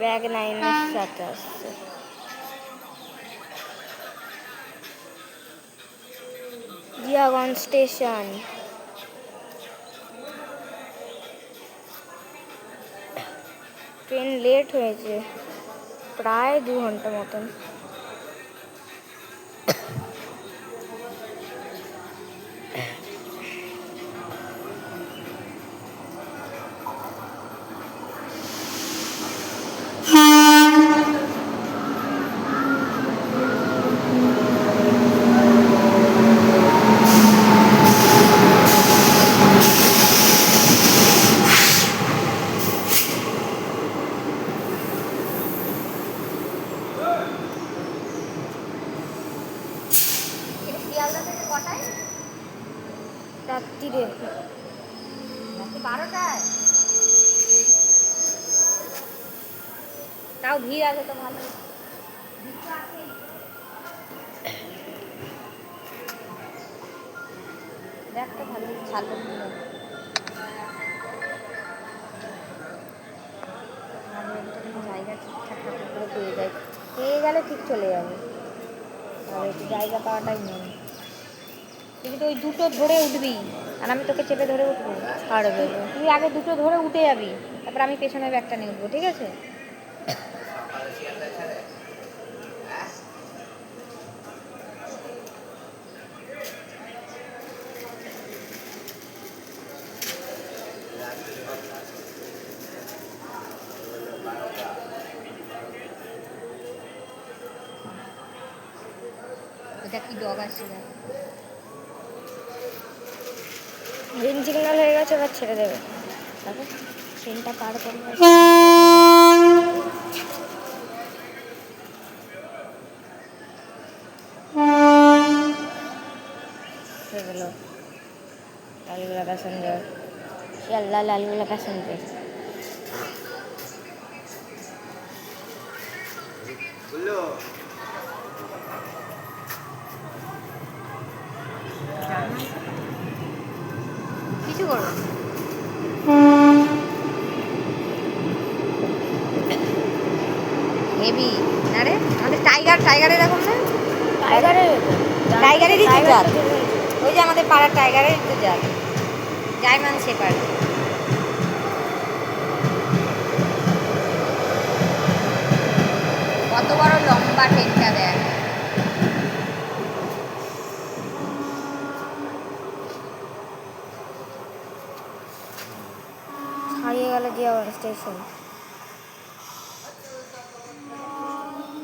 Bag 9-এর সাথে আসছে। Jiaganj station. Train late হয়েছে প্রায় 2 ঘন্টা মতন। রাত্রিরে রাত্রি 12টায়, তাও ভিড় আছে তো ভালো। দেখ তো ভালো ছাড়লো জায়গা ঠিকঠাক করে পেয়ে যায়, পেয়ে গেলে ঠিক চলে যাবে। আর একটু জায়গা পাওয়াটাই মেন। তুই তো ওই দুটো ধরে উঠবি আর আমি তোকে চেপে ধরে উঠবো। পারবে, তুই আগে দুটো ধরে উঠে যাবি, তারপর আমি পেছনের ব্যাগটা নিয়ে উঠবো, ঠিক আছে? এটা কি ডগ আসছে? গ্রিন সিগন্যাল হয়ে গেছে, এবার ছেড়ে দেবে। তারপর ট্রেনটা পার করবে। গেল লালগোলা প্যাসেঞ্জার, শিয়ালদা লালগোলা প্যাসেঞ্জার। কিছু করবো হেভি না রে, আমাদের টাইগারের এরকম না, টাইগারেরই তো জাত, ওই যে আমাদের পাড়ার টাইগারের তো জাত, জার্মান শেপার্ড। কত বড় লম্বা ট্রেনটা দেখ। হারিয়ে গেল জিয়াগঞ্জ স্টেশন।